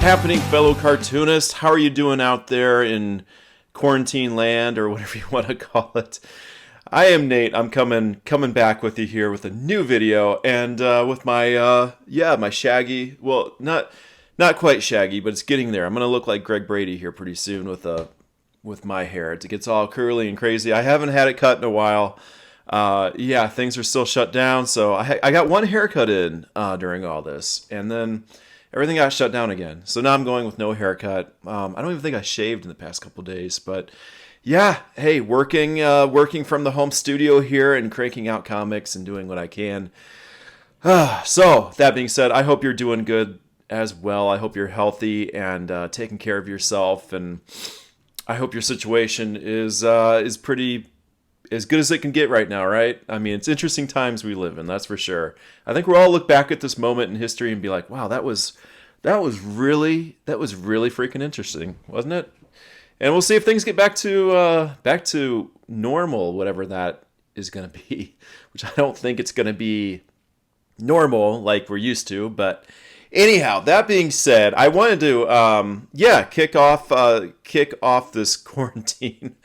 happening, fellow cartoonists? How are you doing out there in quarantine land, or whatever you want to call it? I am Nate. I'm coming back with you here with a new video, and with my my shaggy. Well, not quite shaggy, but it's getting there. I'm gonna look like Greg Brady here pretty soon with my hair. It gets all curly and crazy. I haven't had it cut in a while. Things are still shut down, so I got one haircut in during all this, and then everything got shut down again. So now I'm going with no haircut. I don't even think I shaved in the past couple days, but yeah, hey, working from the home studio here and cranking out comics and doing what I can. So that being said, I hope you're doing good as well. I hope you're healthy and taking care of yourself, and I hope your situation is pretty as good as it can get right now, right? I mean, it's interesting times we live in, that's for sure. I think we'll all look back at this moment in history and be like, wow, that was really freaking interesting, wasn't it? And we'll see if things get back to normal, whatever that is going to be, which I don't think it's going to be normal like we're used to. But anyhow, that being said, I wanted to kick off this quarantine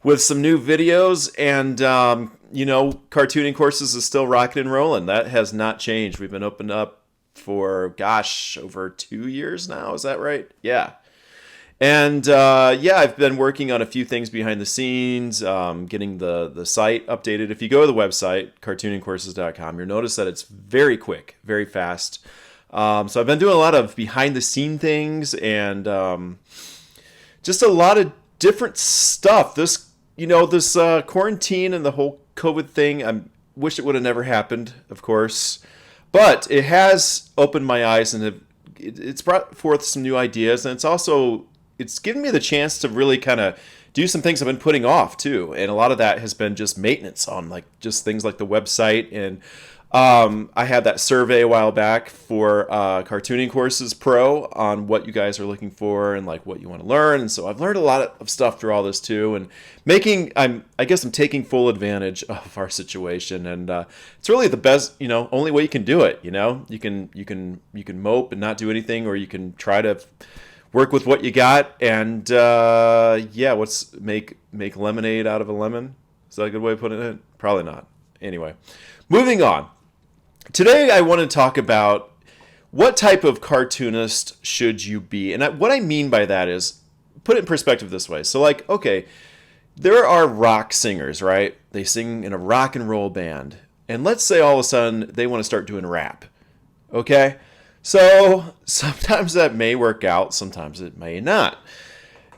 with some new videos, and cartooning courses is still rocking and rolling. That has not changed. We've been opened up for over 2 years now. Is that right? Yeah. And I've been working on a few things behind the scenes, getting the site updated. If you go to the website, cartooningcourses.com, you'll notice that it's very quick, very fast. So I've been doing a lot of behind the scene things and just a lot of different stuff. This quarantine and the whole COVID thing, I wish it would have never happened, of course. But it has opened my eyes, and it's brought forth some new ideas, and it's given me the chance to really kind of do some things I've been putting off too. And a lot of that has been just maintenance on just things like the website. And I had that survey a while back for Cartooning Courses Pro on what you guys are looking for and what you want to learn. And so I've learned a lot of stuff through all this too, and I'm taking full advantage of our situation. And it's really the best, only way you can do it. You can mope and not do anything, or you can try to work with what you got, and make lemonade out of a lemon. Is that a good way of putting it? Probably not. Anyway, moving on. Today I want to talk about what type of cartoonist should you be. And what I mean by that is, put it in perspective this way. So okay, there are rock singers, right? They sing in a rock and roll band. And let's say all of a sudden they want to start doing rap. Okay? So sometimes that may work out, sometimes it may not.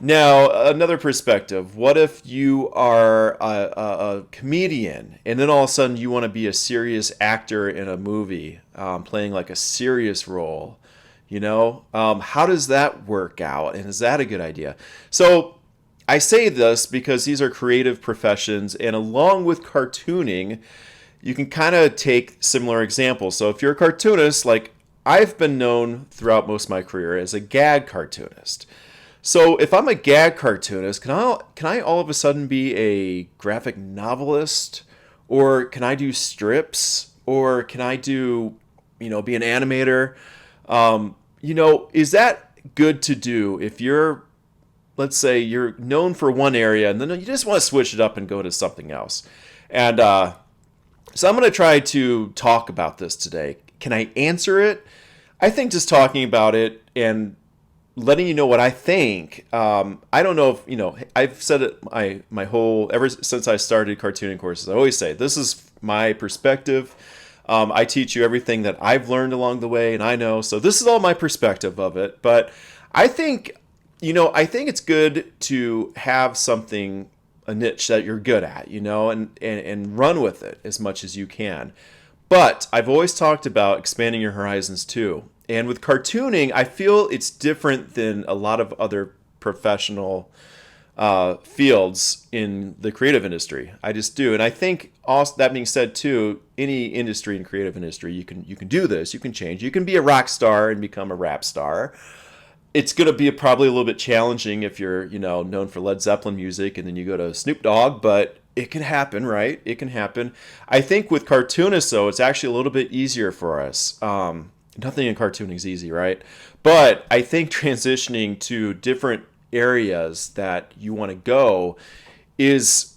Now, another perspective, what if you are a comedian and then all of a sudden you want to be a serious actor in a movie, playing a serious role? How does that work out, and is that a good idea? So I say this because these are creative professions, and along with cartooning, you can kind of take similar examples. So if you're a cartoonist, I've been known throughout most of my career as a gag cartoonist. So if I'm a gag cartoonist, can I all of a sudden be a graphic novelist? Or can I do strips? Or can I do, be an animator? Is that good to do if let's say you're known for one area and then you just want to switch it up and go to something else? And so I'm going to try to talk about this today. Can I answer it? I think just talking about it and letting you know what I think. I don't know if, I've said it ever since I started cartooning courses. I always say, this is my perspective. I teach you everything that I've learned along the way and I know. So this is all my perspective of it. But I think it's good to have a niche that you're good at, and run with it as much as you can. But I've always talked about expanding your horizons too. And with cartooning, I feel it's different than a lot of other professional fields in the creative industry. I just do. And I think, also, that being said too, any industry in creative industry, you can do this. You can change. You can be a rock star and become a rap star. It's going to be probably a little bit challenging if you're, known for Led Zeppelin music and then you go to Snoop Dogg, but it can happen, right? It can happen. I think with cartoonists, though, it's actually a little bit easier for us. nothing in cartooning is easy, right? But I think transitioning to different areas that you want to go is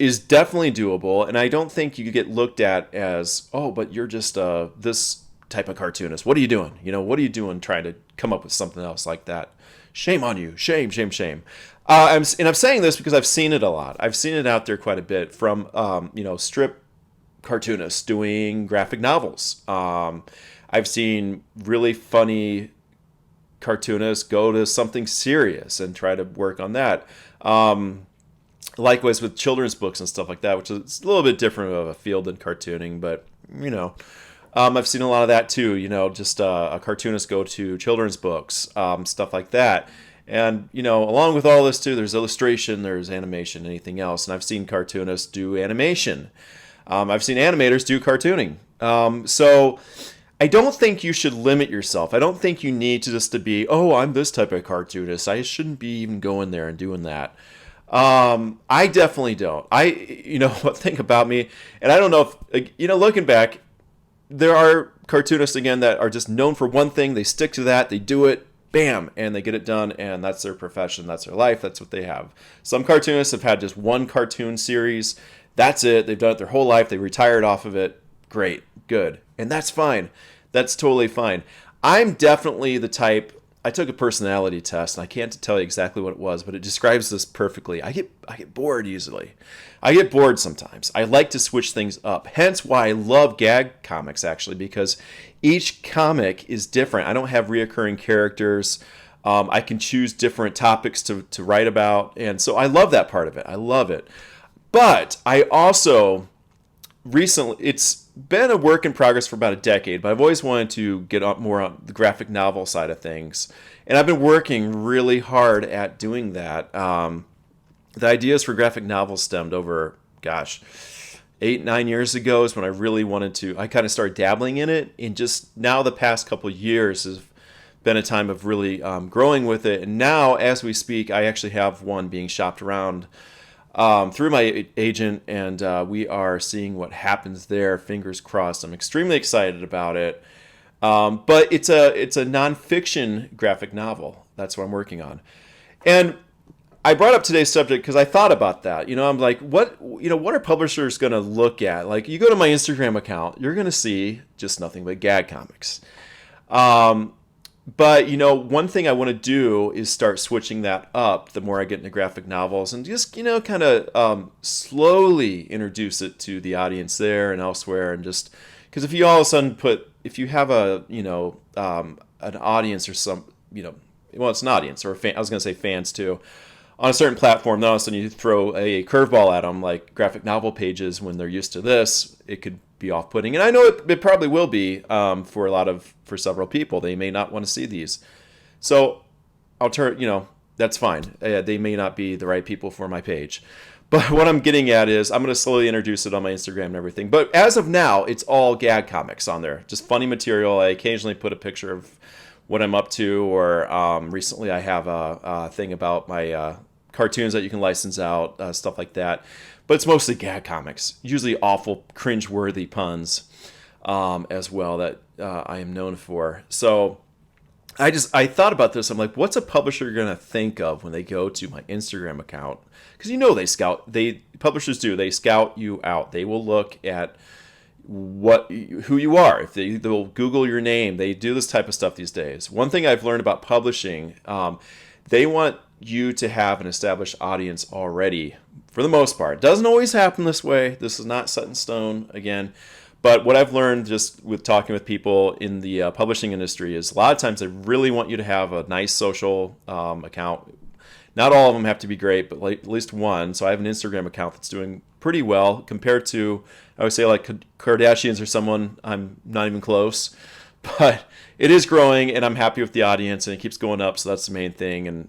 is definitely doable, and I don't think you get looked at as, oh, but you're just this type of cartoonist. What are you doing? What are you doing trying to come up with something else like that? Shame on you. Shame, shame, shame. I'm saying this because I've seen it a lot. I've seen it out there quite a bit from strip cartoonists doing graphic novels. I've seen really funny cartoonists go to something serious and try to work on that. Likewise with children's books and stuff like that, which is a little bit different of a field than cartooning, but I've seen a lot of that too. Just a cartoonist go to children's books, stuff like that. And along with all this too, there's illustration, there's animation, anything else. And I've seen cartoonists do animation. I've seen animators do cartooning. So I don't think you should limit yourself. I don't think you need to be, oh, I'm this type of cartoonist. I shouldn't be even going there and doing that. I definitely don't. Think about me, and I don't know if, looking back, there are cartoonists, again, that are just known for one thing. They stick to that. They do it, bam, and they get it done, and that's their profession. That's their life. That's what they have. Some cartoonists have had just one cartoon series. That's it. They've done it their whole life. They retired off of it. Great. Good. And that's fine. That's totally fine. I'm definitely the type. I took a personality test, and I can't tell you exactly what it was, but it describes this perfectly. I get bored easily. I get bored sometimes. I like to switch things up. Hence why I love gag comics, actually, because each comic is different. I don't have reoccurring characters. I can choose different topics to write about, and so I love that part of it. I love it. But I also recently, it's been a work in progress for about a decade, but I've always wanted to get up more on the graphic novel side of things. And I've been working really hard at doing that. The ideas for graphic novels stemmed over, 8-9 years ago is when I really wanted to, I kind of started dabbling in it. And just now the past couple of years has been a time of really growing with it. And now, as we speak, I actually have one being shopped around through my agent, and we are seeing what happens there. Fingers crossed. I'm extremely excited about it. But it's a nonfiction graphic novel. That's what I'm working on. And I brought up today's subject because I thought about that. I'm like, what are publishers going to look at? Like, you go to my Instagram account, you're going to see just nothing but gag comics. But, one thing I want to do is start switching that up the more I get into graphic novels, and just, kind of slowly introduce it to the audience there and elsewhere. And just because if you all of a sudden if you have an audience or it's an audience or a fan, I was going to say fans too, on a certain platform, then all of a sudden you throw a curveball at them, like graphic novel pages, when they're used to this, it could be off-putting. And I know it probably will be for several people. They may not want to see these. So I'll turn, that's fine. They may not be the right people for my page. But what I'm getting at is I'm going to slowly introduce it on my Instagram and everything. But as of now, it's all gag comics on there. Just funny material. I occasionally put a picture of what I'm up to, or recently I have a thing about my cartoons that you can license out, stuff like that. But it's mostly gag comics, usually awful, cringe-worthy puns as well that I am known for. So I thought about this. I'm like, what's a publisher going to think of when they go to my Instagram account? Because publishers do. They scout you out. They will look at who you are. If they'll Google your name. They do this type of stuff these days. One thing I've learned about publishing, they want you to have an established audience already, for the most part. It doesn't always happen this way. This is not set in stone, again. But what I've learned just with talking with people in the publishing industry is a lot of times they really want you to have a nice social account. Not all of them have to be great, but at least one. So I have an Instagram account that's doing pretty well compared to, I would say, like Kardashians or someone. I'm not even close. But it is growing, and I'm happy with the audience, and it keeps going up, so that's the main thing, and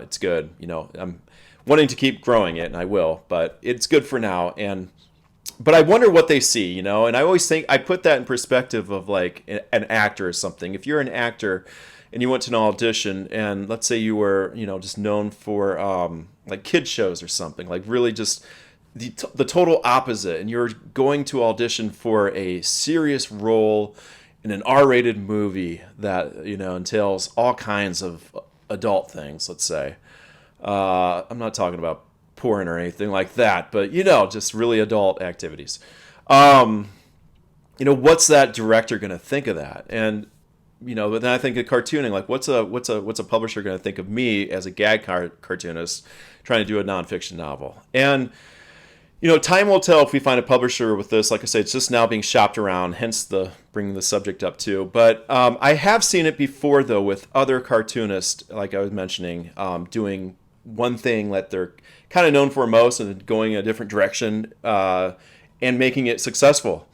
it's good. I'm wanting to keep growing it, and I will, but it's good for now. But I wonder what they see, and I always think, I put that in perspective of like an actor or something. If you're an actor and you went to an audition, and let's say you were, just known for like kid shows or something, like really just the total opposite, and you're going to audition for a serious role in an R-rated movie that, you know, entails all kinds of adult things, let's say. I'm not talking about porn or anything like that, but, you know, just really adult activities. You know, what's that director going to think of that? And, you know, but then I think of cartooning, like what's a publisher going to think of me as a cartoonist trying to do a nonfiction novel? And, you know, time will tell if we find a publisher with this. Like I say, it's just now being shopped around, hence the bringing the subject up too. But I have seen it before, though, with other cartoonists, like I was mentioning, doing one thing that they're kind of known for most and going a different direction and making it successful.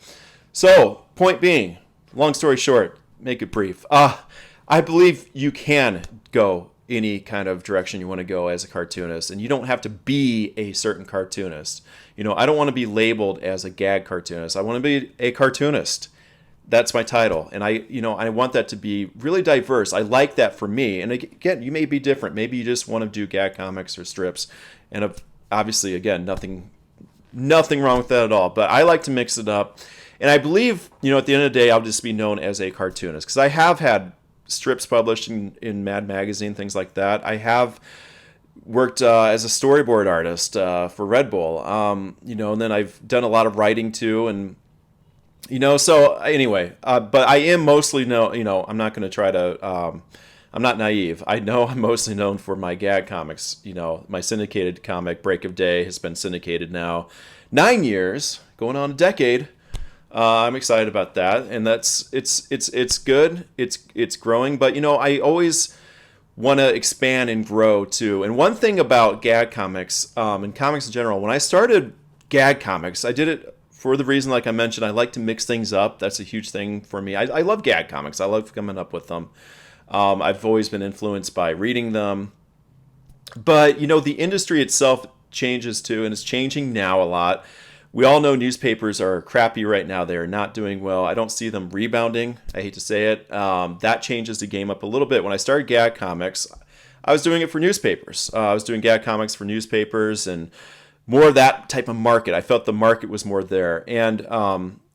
So, point being, long story short, make it brief. I believe you can go any kind of direction you want to go as a cartoonist, and you don't have to be a certain cartoonist. You know, I don't want to be labeled as a gag cartoonist. I want to be a cartoonist. That's my title, and I want that to be really diverse. I like that for me. And again, you may be different. Maybe you just want to do gag comics or strips, and obviously, again, nothing wrong with that at all. But I like to mix it up. And I believe, you know, at the end of the day, I'll just be known as a cartoonist, because I have had strips published in Mad Magazine, things like that. I have worked as a storyboard artist for Red Bull, you know, and then I've done a lot of writing too. And, you know, so anyway, but I am mostly I'm not going to try to, I'm not naive. I know I'm mostly known for my gag comics. You know, my syndicated comic, Break of Day, has been syndicated now 9 years, going on a decade. I'm excited about that, and it's good. It's growing, but you know, I always want to expand and grow too. And one thing about gag comics, and comics in general, when I started gag comics, I did it for the reason, like I mentioned, I like to mix things up. That's a huge thing for me. I love gag comics. I love coming up with them. I've always been influenced by reading them, but you know, the industry itself changes too, and it's changing now a lot. We all know newspapers are crappy right now. They're not doing well. I don't see them rebounding. I hate to say it. That changes the game up a little bit. When I started gag comics, I was doing it for newspapers. I was doing gag comics for newspapers and more of that type of market. I felt the market was more there. And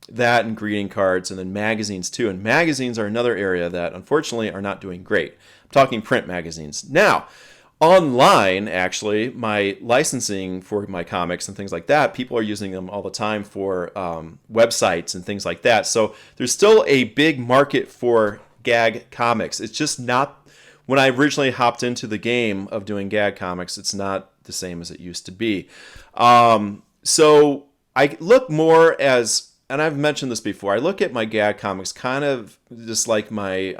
that and greeting cards and then magazines too. And magazines are another area that unfortunately are not doing great. I'm talking print magazines. Now, online, actually, my licensing for my comics and things like that, people are using them all the time for websites and things like that. So there's still a big market for gag comics. It's just not, when I originally hopped into the game of doing gag comics, it's not the same as it used to be. So I look more as, and I've mentioned this before, I look at my gag comics kind of just like my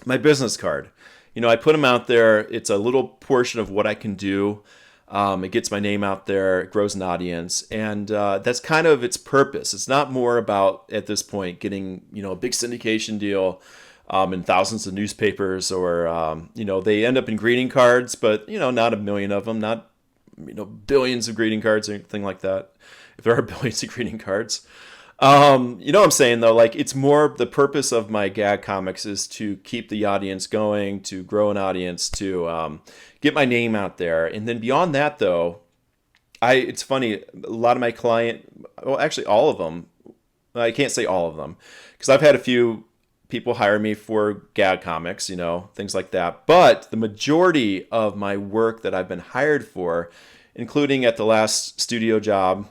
my business card. You know, I put them out there. It's a little portion of what I can do. It gets my name out there. It grows an audience. And that's kind of its purpose. It's not more about, at this point, getting, you know, a big syndication deal in thousands of newspapers or, you know, they end up in greeting cards, but, you know, not a million of them, not, you know, billions of greeting cards or anything like that, if there are billions of greeting cards. You know what I'm saying, though? Like, it's more the purpose of my gag comics is to keep the audience going, to grow an audience, to get my name out there. And then beyond that, though, it's funny, a lot of my well, actually all of them, I can't say all of them, because I've had a few people hire me for gag comics, you know, things like that. But the majority of my work that I've been hired for, including at the last studio job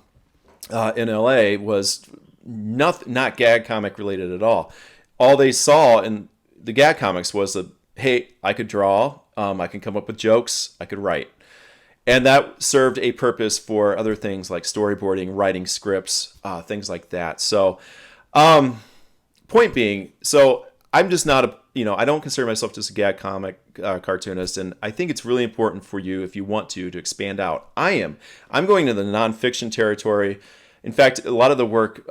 in LA, was not gag comic related at all. All they saw in the gag comics was that, hey, I could draw, I can come up with jokes, I could write. And that served a purpose for other things like storyboarding, writing scripts, things like that. So, point being, so I'm just not I don't consider myself just a gag comic cartoonist, and I think it's really important for you, if you want to expand out. I'm going to the nonfiction territory. In fact, a lot of the work,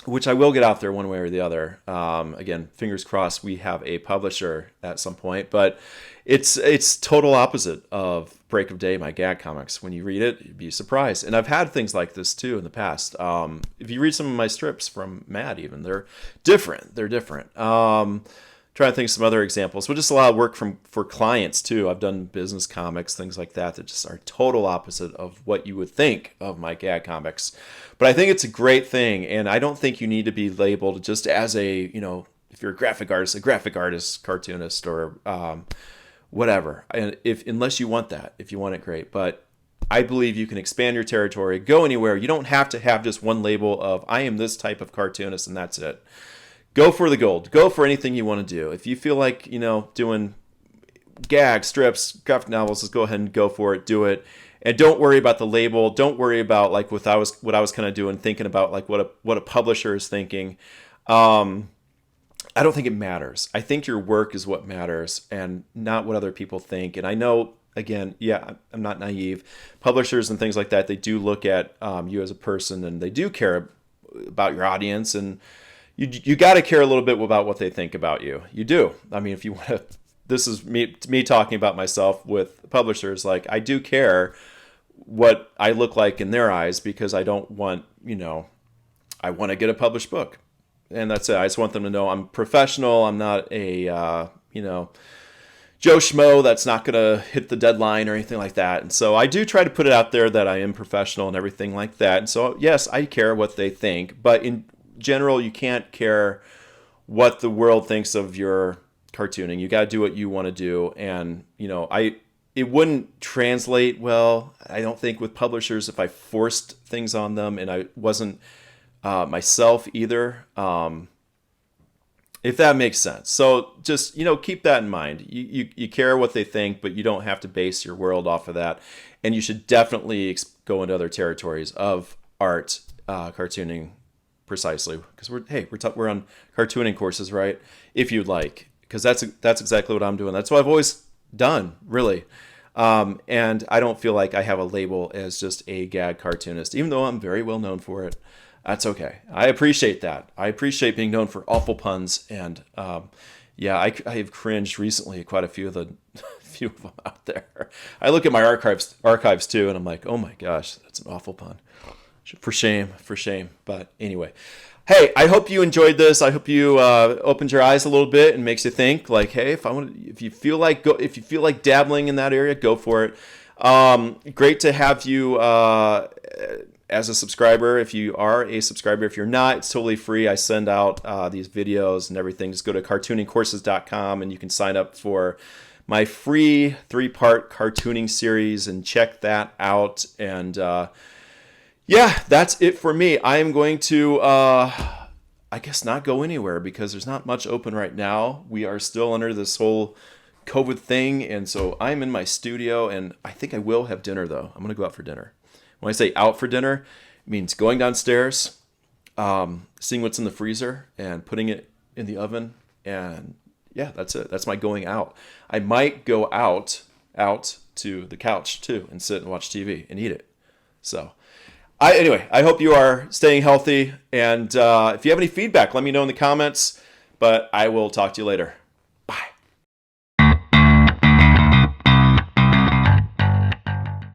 which I will get out there one way or the other. Again, fingers crossed we have a publisher at some point, but it's total opposite of Break of Day, my gag comics. When you read it, you'd be surprised. And I've had things like this too in the past. If you read some of my strips from Mad, even, they're different. trying to think of some other examples, but just a lot of work for clients too. I've done business comics, things like that just are total opposite of what you would think of my gag comics. But I think it's a great thing, and I don't think you need to be labeled just as a, if you're a graphic artist, cartoonist, or whatever. And unless you want that, if you want it, great. But I believe you can expand your territory, go anywhere. You don't have to have just one label of I am this type of cartoonist and that's it. Go for the gold. Go for anything you want to do. If you feel like, doing gags, strips, graphic novels, just go ahead and go for it. Do it. And don't worry about the label. Don't worry about like what I was kind of doing, thinking about like what a publisher is thinking. I don't think it matters. I think your work is what matters and not what other people think. And I know, again, yeah, I'm not naive. Publishers and things like that, they do look at you as a person, and they do care about your audience, and you got to care a little bit about what they think about you. You do. I mean, if you want to, this is me talking about myself with publishers. Like, I do care what I look like in their eyes, because I don't want, I want to get a published book, and that's it. I just want them to know I'm professional. I'm not a, Joe Schmo that's not going to hit the deadline or anything like that. And so I do try to put it out there that I am professional and everything like that. And so, yes, I care what they think, but in general, you can't care what the world thinks of your cartooning. You got to do what you want to do. And, it wouldn't translate well, I don't think, with publishers if I forced things on them and I wasn't myself either. If that makes sense. So just, keep that in mind. You care what they think, but you don't have to base your world off of that. And you should definitely go into other territories of art, cartooning, precisely, because we're on cartooning courses, right? If you'd like, because that's exactly what I'm doing. That's what I've always done, really. And I don't feel like I have a label as just a gag cartoonist, even though I'm very well known for it. That's okay. I appreciate that. I appreciate being known for awful puns, and I have cringed recently at quite a few of them out there. I look at my archives too, and I'm like, oh my gosh, that's an awful pun. For shame. But anyway, hey, I hope you enjoyed this. I hope you opened your eyes a little bit and makes you think. Like, hey, if you feel like dabbling in that area, go for it. Great to have you as a subscriber. If you are a subscriber, if you're not, it's totally free. I send out these videos and everything. Just go to cartooningcourses.com and you can sign up for my free 3-part cartooning series and check that out. And that's it for me. I am going to, I guess, not go anywhere because there's not much open right now. We are still under this whole COVID thing. And so I'm in my studio, and I think I will have dinner, though. I'm going to go out for dinner. When I say out for dinner, it means going downstairs, seeing what's in the freezer and putting it in the oven. And yeah, that's it. That's my going out. I might go out to the couch too and sit and watch TV and eat it. So anyway, I hope you are staying healthy. And if you have any feedback, let me know in the comments. But I will talk to you later.